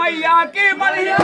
मैया की बढ़िया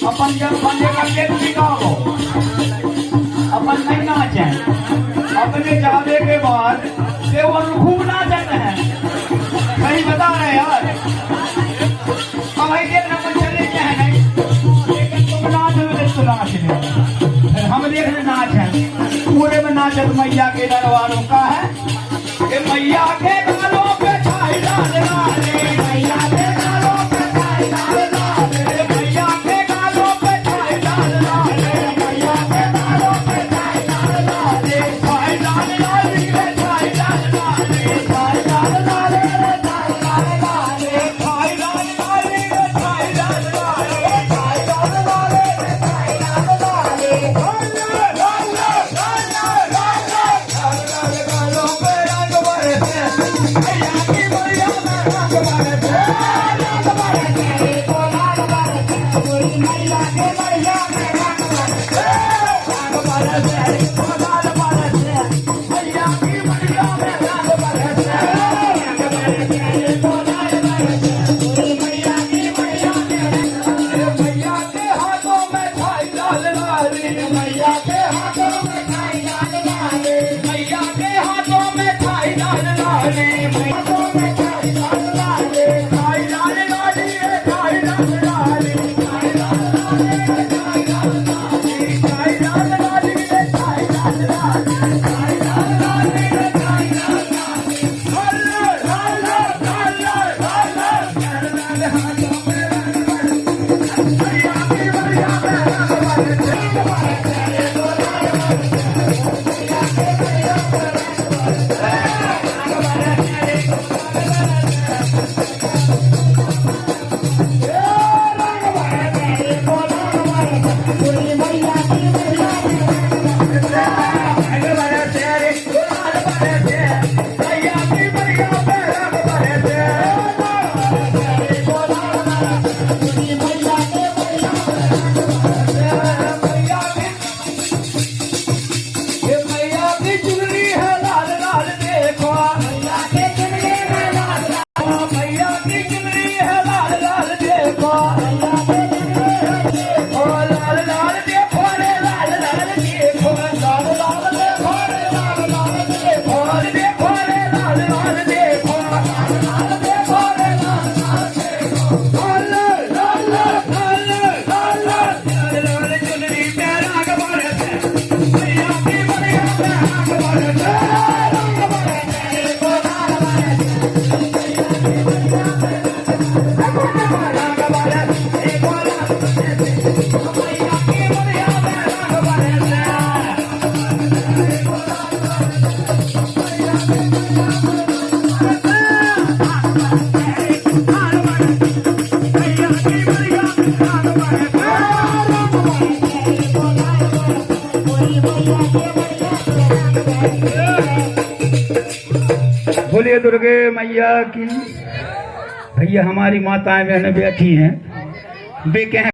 अपन जब बंदे का पेट सिखाओ अपन नहीं नाचे अपने जाने के बाद केवल खूब नाचते हैं सही बता रहे यार हम ही देखना कुछ चले हैं नहीं लेकिन तुम नाच तो नाच हम देखने नाच है पूरे में नाचत मैया के दरबारों का है कि मैया के गालों पे छाई डाल डाले मैया के गालों पे छाई डाल डाले मैया के गालों पे छाई डाल डाले मैया के गालों पे छाई डाल डाले छाई डाल डाले छाई डाल डाले छाई डाल डाले छाई डाल डाले छाई डाल डाले छाई डाल डाले छाई डाल डाले छाई डाल डाले गालों पे रंग बरसे मैया की बढ़िया में रंग बरसे रंग बरसे कोलाल बरसे पूरी मैया के बढ़िया में रंग बरसे रंग बरसे कोलाल बरसे मैया की बढ़िया में रंग बरसे रंग बरसे कोलाल बरसे पूरी मैया की बढ़िया में मैया के हाथों में छाई डाल डाले मैया के हाथों में छाई डाल डाले मैया के हाथों में छाई डाल डाले हाथों में छाई डाल डाले छाई डाल डाले छाई डाल डाले छाई डाल डाले छाई डाल डाले छाई डाल डाले छाई डाल डाले छाई डाल डाले छाई डाल डाले हल्ला हल्ला हल्ला हल्ला हाथों में रंग बरसे मैया की बढ़िया में रंग बरसे बोलिए दुर्गे मैया। मैया की। भैया हमारी माताएं बहनें बैठी हैं, वे कहें